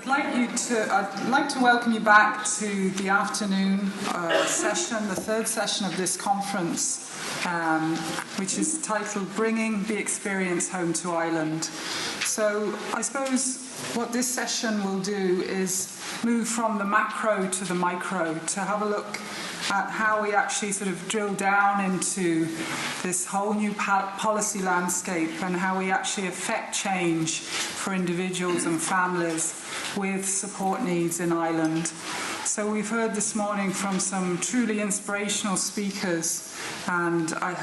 I'd like to welcome you back to the afternoon session, the third session of this conference, which is titled Bringing the Experience Home to Ireland. So I suppose what this session will do is move from the macro to the micro, to have a look at how we actually sort of drill down into this whole new policy landscape and how we actually affect change for individuals and families with support needs in Ireland. So we've heard this morning from some truly inspirational speakers, and I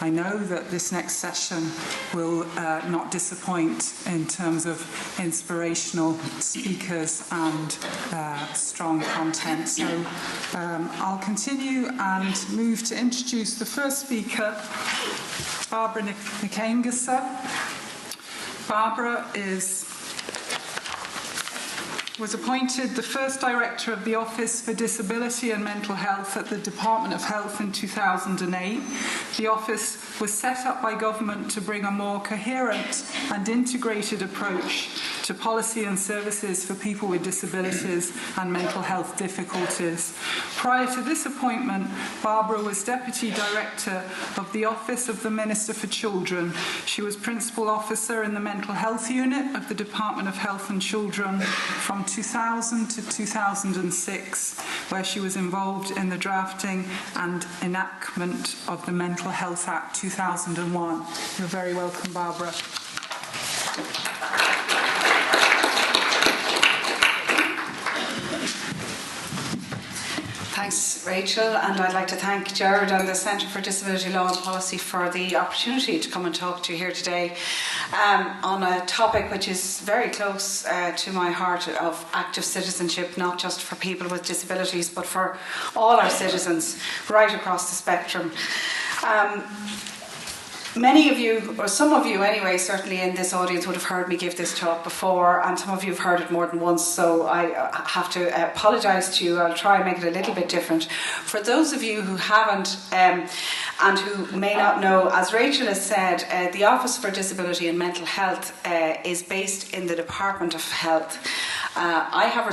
know that this next session will not disappoint in terms of inspirational speakers and strong content. So I'll continue and move to introduce the first speaker, Bairbre Nic Aonghusa. Barbara was appointed the first Director of the Office for Disability and Mental Health at the Department of Health in 2008. The office was set up by government to bring a more coherent and integrated approach to policy and services for people with disabilities and mental health difficulties. Prior to this appointment, Barbara was Deputy Director of the Office of the Minister for Children. She was Principal Officer in the Mental Health Unit of the Department of Health and Children from 2000 to 2006, where she was involved in the drafting and enactment of the Mental Health Act 2001. You're very welcome, Barbara. Thanks, Rachel, and I'd like to thank Jared and the Centre for Disability Law and Policy for the opportunity to come and talk to you here today on a topic which is very close to my heart of active citizenship, not just for people with disabilities but for all our citizens right across the spectrum. Many of you, or some of you anyway, certainly in this audience would have heard me give this talk before, and some of you have heard it more than once, so I have to apologise to you. I'll try and make it a little bit different. For those of you who haven't and who may not know, as Rachel has said, the Office for Disability and Mental Health is based in the Department of Health. I have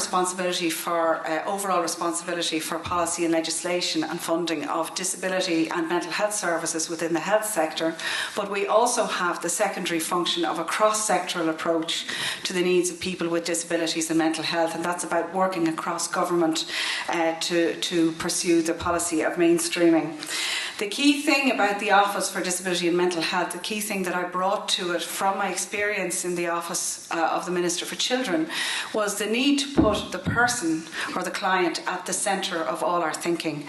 overall responsibility for policy and legislation and funding of disability and mental health services within the health sector, but we also have the secondary function of a cross-sectoral approach to the needs of people with disabilities and mental health, and that's about working across government to pursue the policy of mainstreaming. The key thing about the Office for Disability and Mental Health, the key thing that I brought to it from my experience in the Office of the Minister for Children, was the need to put the person or the client at the centre of all our thinking.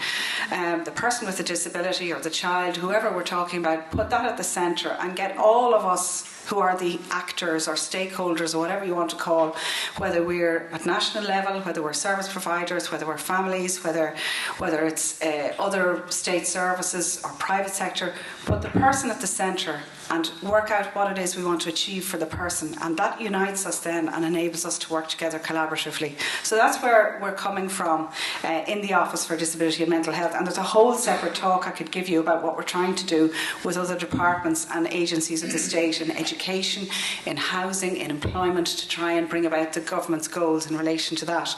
The person with a disability or the child, whoever we're talking about, put that at the centre and get all of us who are the actors or stakeholders or whatever you want to call, whether we're at national level, whether we're service providers, whether we're families, whether it's other state services or private sector, put the person at the centre and work out what it is we want to achieve for the person, and that unites us then and enables us to work together collaboratively. So that's where we're coming from in the Office for Disability and Mental Health, and there's a whole separate talk I could give you about what we're trying to do with other departments and agencies of the state in education, in housing, in employment, to try and bring about the government's goals in relation to that.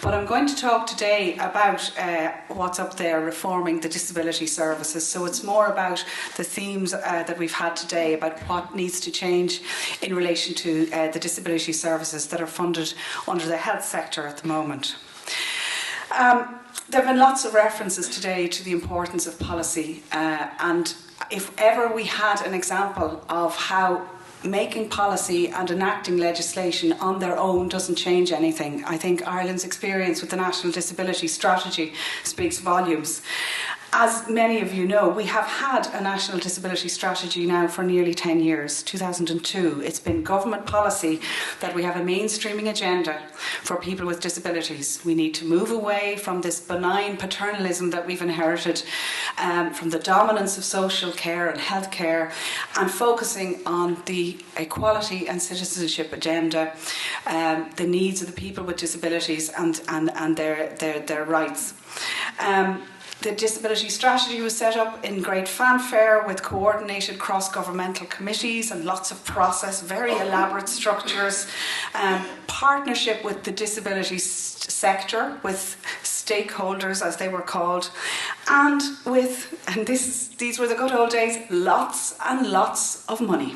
But I'm going to talk today about what's up there, reforming the disability services. So it's more about the themes that we've had today about what needs to change in relation to the disability services that are funded under the health sector at the moment. There have been lots of references today to the importance of policy, and if ever we had an example of how making policy and enacting legislation on their own doesn't change anything, I think Ireland's experience with the National Disability Strategy speaks volumes. As many of you know, we have had a National Disability Strategy now for nearly 10 years, 2002. It's been government policy that we have a mainstreaming agenda for people with disabilities. We need to move away from this benign paternalism that we've inherited, from the dominance of social care and health care, and focusing on the equality and citizenship agenda, the needs of the people with disabilities and their rights. The disability strategy was set up in great fanfare with coordinated cross-governmental committees and lots of process, very elaborate structures, partnership with the disability sector, with stakeholders as they were called, and these were the good old days, lots and lots of money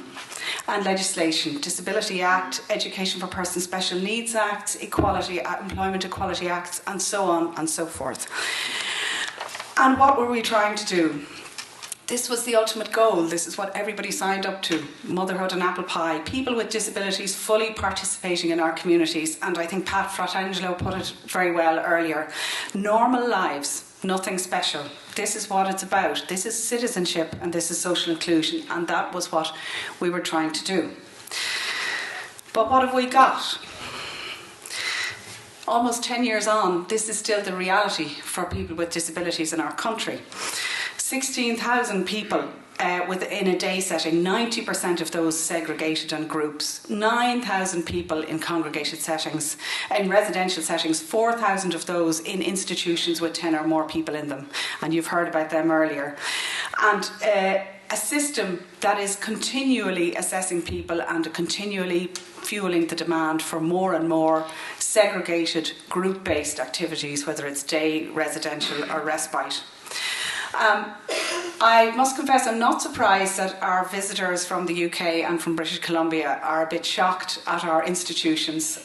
and legislation. Disability Act, Education for Persons with Special Needs Act, Employment Equality Acts, and so on and so forth. And what were we trying to do? This was the ultimate goal. This is what everybody signed up to. Motherhood and apple pie. People with disabilities fully participating in our communities. And I think Pat Fratangelo put it very well earlier. Normal lives, nothing special. This is what it's about. This is citizenship and this is social inclusion. And that was what we were trying to do. But what have we got? Almost 10 years on, this is still the reality for people with disabilities in our country. 16,000 people within a day setting, 90% of those segregated in groups, 9,000 people in congregated settings, in residential settings, 4,000 of those in institutions with 10 or more people in them, and you've heard about them earlier. And a system that is continually assessing people and continually fueling the demand for more and more segregated group-based activities, whether it's day, residential or respite. I must confess I'm not surprised that our visitors from the UK and from British Columbia are a bit shocked at our institutions,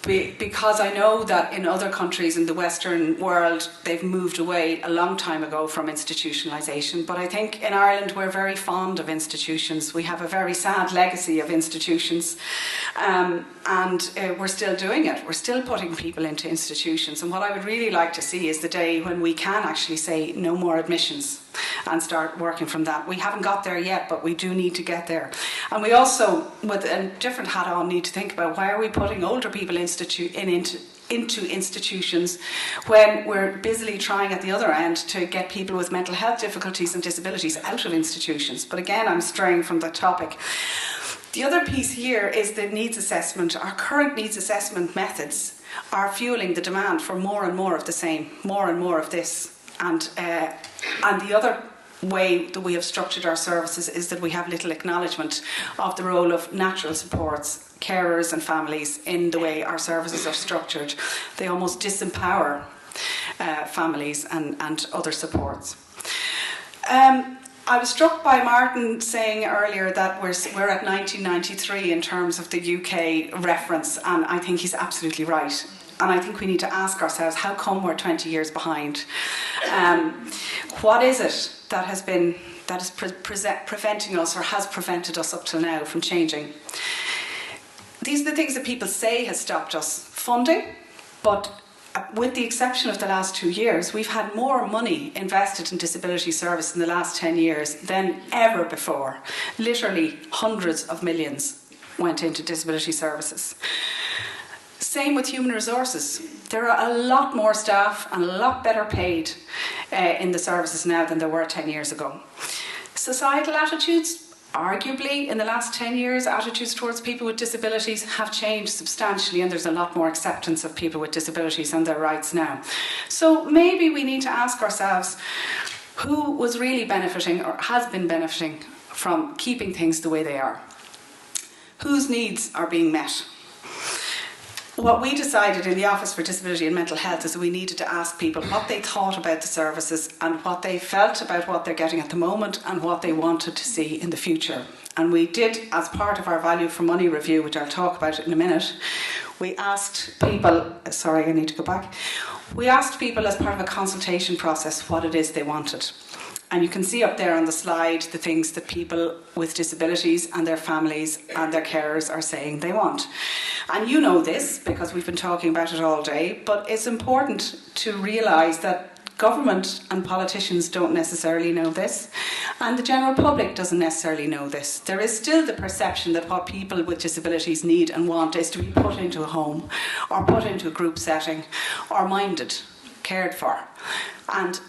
because I know that in other countries in the Western world they've moved away a long time ago from institutionalisation, but I think in Ireland we're very fond of institutions. We have a very sad legacy of institutions, and we're still doing it. We're still putting people into institutions, and what I would really like to see is the day when we can actually say no more admissions and start working from that. We haven't got there yet, but we do need to get there. And we also, with a different hat on, need to think about why are we putting older people into institutions when we're busily trying at the other end to get people with mental health difficulties and disabilities out of institutions. But again, I'm straying from the topic. The other piece here is the needs assessment. Our current needs assessment methods are fueling the demand for more and more of the same, more and more of this. And the other way that we have structured our services is that we have little acknowledgement of the role of natural supports, carers and families in the way our services are structured. They almost disempower families and other supports. I was struck by Martin saying earlier that we're at 1993 in terms of the UK reference, and I think he's absolutely right. And I think we need to ask ourselves, how come we're 20 years behind? What is it that is preventing us or has prevented us up till now from changing? These are the things that people say has stopped us. Funding, but with the exception of the last 2 years, we've had more money invested in disability service in the last 10 years than ever before. Literally hundreds of millions went into disability services. Same with human resources. There are a lot more staff and a lot better paid in the services now than there were 10 years ago. Societal attitudes, arguably in the last 10 years, attitudes towards people with disabilities have changed substantially, and there's a lot more acceptance of people with disabilities and their rights now. So maybe we need to ask ourselves who was really benefiting or has been benefiting from keeping things the way they are. Whose needs are being met? What we decided in the Office for Disability and Mental Health is that we needed to ask people what they thought about the services and what they felt about what they're getting at the moment and what they wanted to see in the future. And we did, as part of our value for money review, which I'll talk about in a minute, we asked people, we asked people as part of a consultation process what it is they wanted. And you can see up there on the slide the things that people with disabilities and their families and their carers are saying they want. And you know this because we've been talking about it all day, but it's important to realise that government and politicians don't necessarily know this, and the general public doesn't necessarily know this. There is still the perception that what people with disabilities need and want is to be put into a home or put into a group setting or minded, cared for. And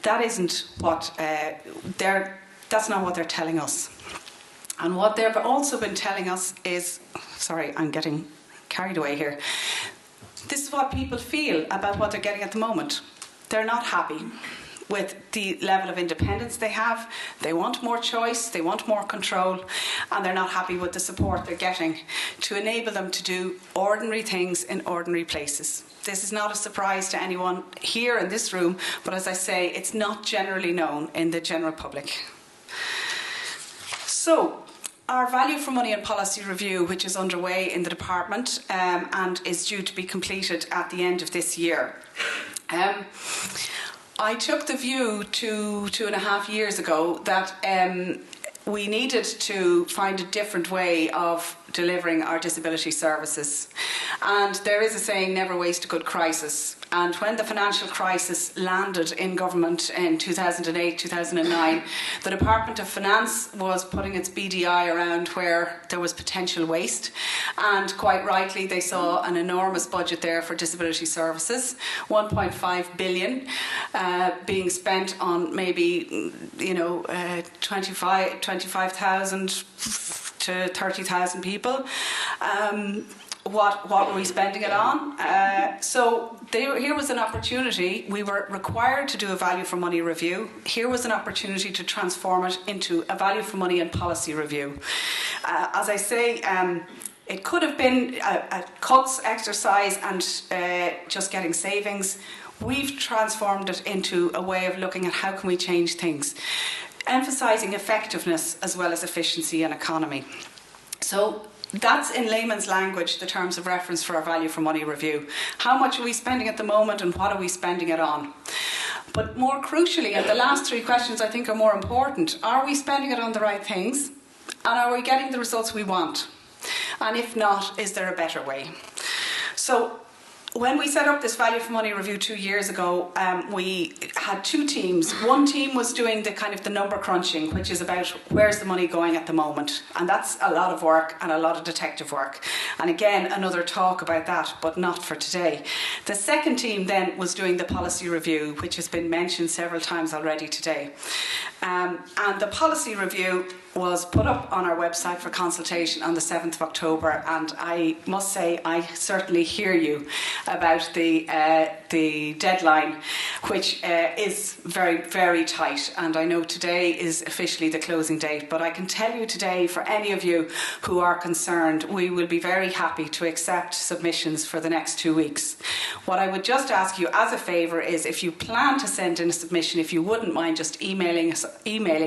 that isn't what that's not what they're telling us. And what they've also been telling us is, sorry, I'm getting carried away here. This is what people feel about what they're getting at the moment. They're not happy with the level of independence they have. They want more choice, they want more control, and they're not happy with the support they're getting to enable them to do ordinary things in ordinary places. This is not a surprise to anyone here in this room, but as I say, it's not generally known in the general public. So, our Value for Money and Policy Review, which is underway in the department and is due to be completed at the end of this year. I took the view 2.5 years ago that we needed to find a different way of delivering our disability services. And there is a saying, never waste a good crisis. And when the financial crisis landed in government in 2008, 2009, the Department of Finance was putting its BDI around where there was potential waste. And quite rightly, they saw an enormous budget there for disability services, 1.5 billion being spent on maybe, 25,000 to 30,000 people. What were we spending it on? Here was an opportunity. We were required to do a value for money review. Here was an opportunity to transform it into a value for money and policy review. As I say, it could have been a cuts exercise and just getting savings. We've transformed it into a way of looking at how can we change things, emphasising effectiveness as well as efficiency and economy. So that's, in layman's language, the terms of reference for our value for money review. How much are we spending at the moment and what are we spending it on? But more crucially, and the last three questions I think are more important, are we spending it on the right things? And are we getting the results we want? And if not, is there a better way? So when we set up this Value for Money review 2 years ago, we had two teams. One team was doing the number crunching, which is about where's the money going at the moment. And that's a lot of work and a lot of detective work. And again, another talk about that, but not for today. The second team then was doing the policy review, which has been mentioned several times already today. And the policy review was put up on our website for consultation on the 7th of October, and I must say I certainly hear you about the deadline, which is very, very tight, and I know today is officially the closing date, but I can tell you today, for any of you who are concerned, we will be very happy to accept submissions for the next 2 weeks. What I would just ask you as a favour is, if you plan to send in a submission, if you wouldn't mind just emailing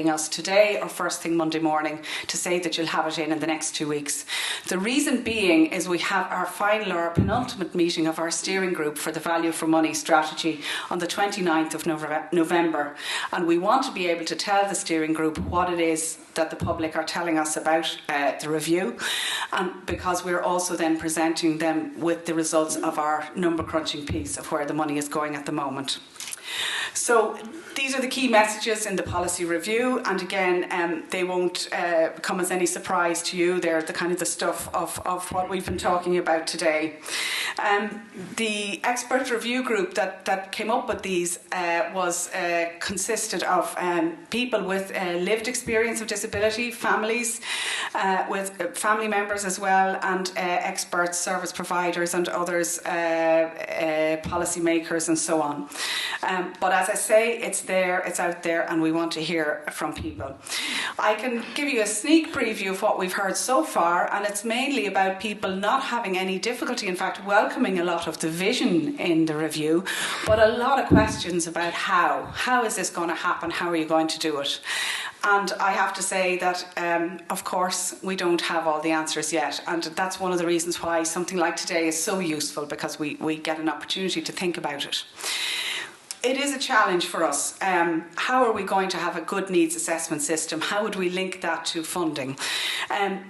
us today or first thing Monday morning to say that you'll have it in the next 2 weeks. The reason being is we have our final or our penultimate meeting of our steering group for the Value for Money strategy on the 29th of November, and we want to be able to tell the steering group what it is that the public are telling us about the review, and because we're also then presenting them with the results of our number crunching piece of where the money is going at the moment. So these are the key messages in the policy review, and again, they won't come as any surprise to you. They're the stuff of what we've been talking about today. The expert review group that came up with these consisted of people with lived experience of disability, families with family members as well, and experts, service providers and others, policy makers and so on. But as I say, it's there, it's out there, and we want to hear from people. I can give you a sneak preview of what we've heard so far, and it's mainly about people not having any difficulty, in fact welcoming a lot of the vision in the review, but a lot of questions about how is this going to happen, how are you going to do it? And I have to say that, of course, we don't have all the answers yet. And that's one of the reasons why something like today is so useful, because we get an opportunity to think about it. It is a challenge for us. How are we going to have a good needs assessment system? How would we link that to funding?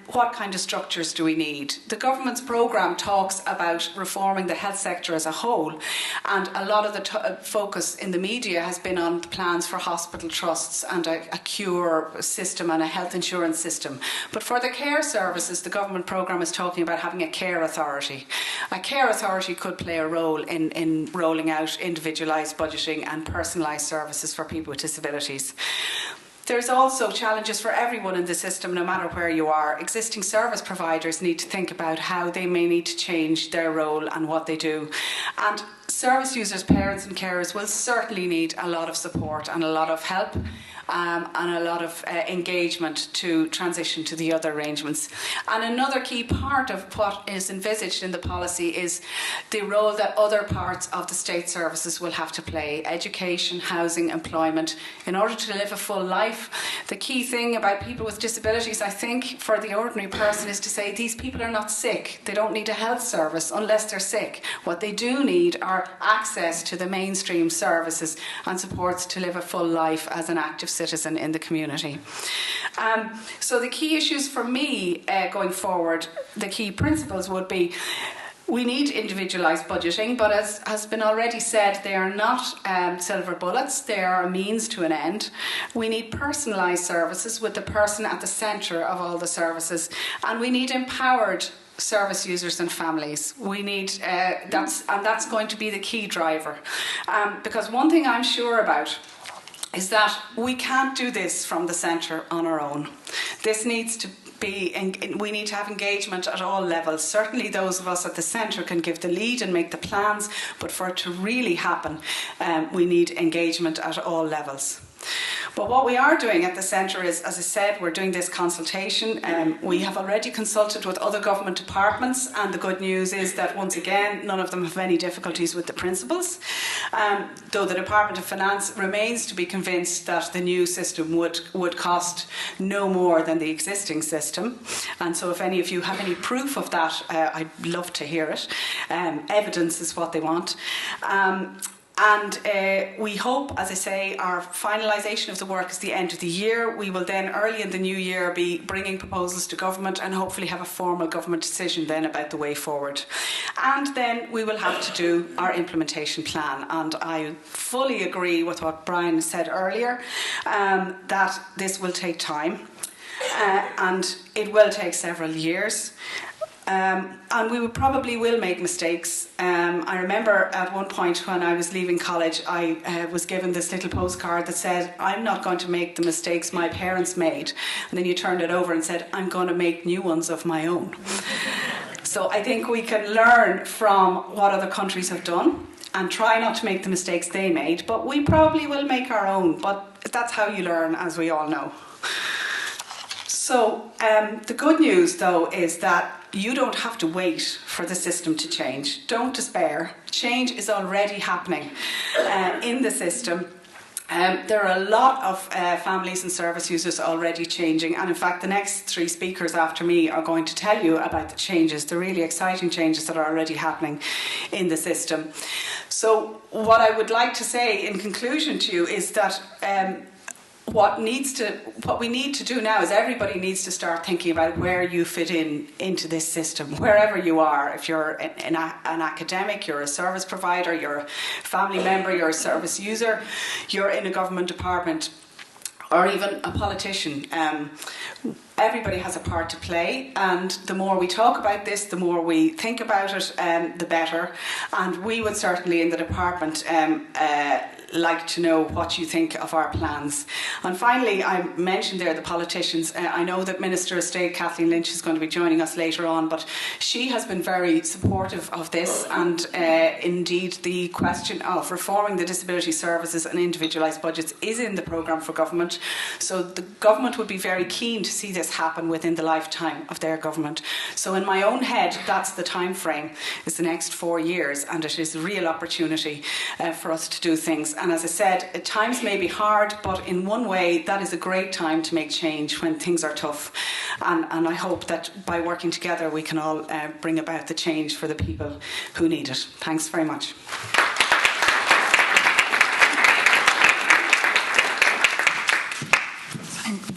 What kind of structures do we need? The government's programme talks about reforming the health sector as a whole, and a lot of the focus in the media has been on the plans for hospital trusts and a cure system and a health insurance system. But for the care services, the government programme is talking about having a care authority. A care authority could play a role in rolling out individualised budgeting and personalised services for people with disabilities. There's also challenges for everyone in the system, no matter where you are. Existing service providers need to think about how they may need to change their role and what they do. And service users, parents and carers will certainly need a lot of support and a lot of help and a lot of engagement to transition to the other arrangements. And another key part of what is envisaged in the policy is the role that other parts of the state services will have to play: education, housing, employment, in order to live a full life. The key thing about people with disabilities, I think, for the ordinary person is to say these people are not sick. They don't need a health service unless they're sick. What they do need are access to the mainstream services and supports to live a full life as an active citizen in the community. So the key issues for me going forward, the key principles would be: we need individualised budgeting, but as has been already said, they are not silver bullets. They are a means to an end. We need personalised services with the person at the centre of all the services, and we need empowered service users and families. We need that's going to be the key driver, because one thing I'm sure about is that we can't do this from the centre on our own. This needs to be, we need to have engagement at all levels. Certainly those of us at the centre can give the lead and make the plans, but for it to really happen, we need engagement at all levels. But what we are doing at the centre is, as I said, we're doing this consultation. We have already consulted with other government departments, and the good news is that, once again, none of them have any difficulties with the principles, though the Department of Finance remains to be convinced that the new system would cost no more than the existing system. And so if any of you have any proof of that, I'd love to hear it. Evidence is what they want. And we hope, as I say, our finalisation of the work is the end of the year. We will then, early in the new year, be bringing proposals to government and hopefully have a formal government decision then about the way forward. And then we will have to do our implementation plan. And I fully agree with what Brian said earlier, that this will take time and it will take several years. And we probably will make mistakes. I remember at one point when I was leaving college, I was given this little postcard that said, "I'm not going to make the mistakes my parents made." And then you turned it over and said, "I'm going to make new ones of my own." So I think we can learn from what other countries have done and try not to make the mistakes they made, but we probably will make our own. But that's how you learn, as we all know. So the good news, though, is that you don't have to wait for the system to change. Don't despair. Change is already happening in the system. There are a lot of families and service users already changing, and in fact the next three speakers after me are going to tell you about the changes, the really exciting changes that are already happening in the system. So what I would like to say in conclusion to you is that what we need to do now is everybody needs to start thinking about where you fit into this system, wherever you are. If you're an academic, you're a service provider, you're a family member, you're a service user, you're in a government department, or even a politician. Everybody has a part to play, and the more we talk about this, the more we think about it, the better. And we would certainly in the department like to know what you think of our plans. And finally, I mentioned there the politicians. I know that Minister of State Kathleen Lynch is going to be joining us later on, but she has been very supportive of this, and indeed the question of reforming the disability services and individualised budgets is in the programme for government. So the government would be very keen to see this happen within the lifetime of their government. So in my own head, that's the time frame. It's the next 4 years, and it is a real opportunity for us to do things. And as I said, at times may be hard, but in one way that is a great time to make change when things are tough. And I hope that by working together we can all bring about the change for the people who need it. Thanks very much.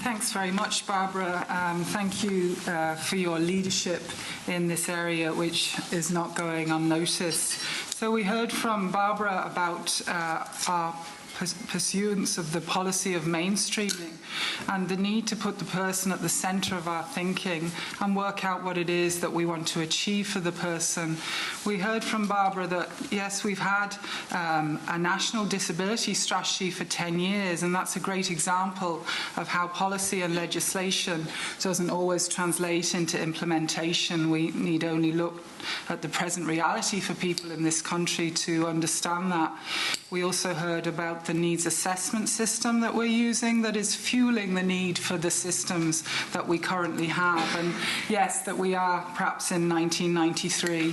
Thanks very much, Barbara. Thank you for your leadership in this area, which is not going unnoticed. So we heard from Barbara about our pursuance of the policy of mainstreaming and the need to put the person at the centre of our thinking and work out what it is that we want to achieve for the person. We heard from Bairbre that, yes, we've had a national disability strategy for 10 years, and that's a great example of how policy and legislation doesn't always translate into implementation. We need only look at the present reality for people in this country to understand that. We also heard about the needs assessment system that we're using that is fueling the need for the systems that we currently have. And yes, that we are perhaps in 1993.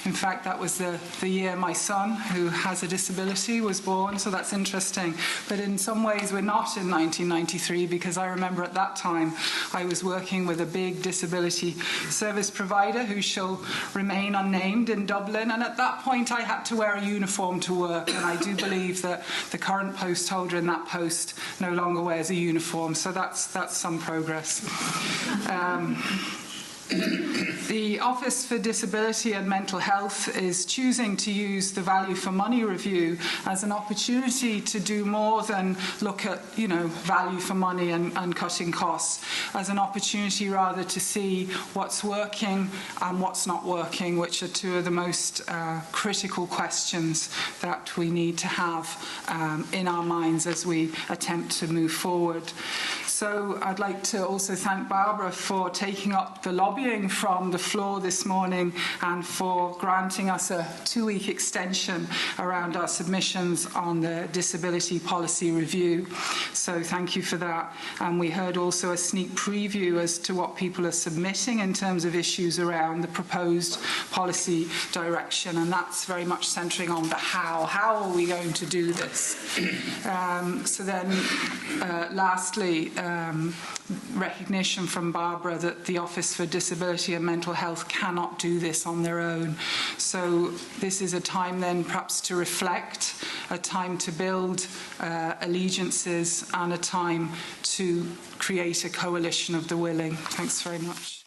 In fact, that was the year my son, who has a disability, was born, so that's interesting. But in some ways we're not in 1993, because I remember at that time I was working with a big disability service provider who shall remain unnamed in Dublin, and at that point I had to wear a uniform to work, and I do believe that the current post holder in that post no longer wears a uniform, so that's some progress. The Office for Disability and Mental Health is choosing to use the value for money review as an opportunity to do more than look at, value for money and cutting costs, as an opportunity rather to see what's working and what's not working, which are two of the most critical questions that we need to have in our minds as we attempt to move forward. So I'd like to also thank Bairbre for taking up the lobbying from the floor this morning and for granting us a 2-week extension around our submissions on the disability policy review. So thank you for that. And we heard also a sneak preview as to what people are submitting in terms of issues around the proposed policy direction, and that's very much centering on the how. How are we going to do this? So then, lastly, recognition from Bairbre that the Office for Disability and Mental Health cannot do this on their own. So this is a time then perhaps to reflect, a time to build allegiances, and a time to create a coalition of the willing. Thanks very much.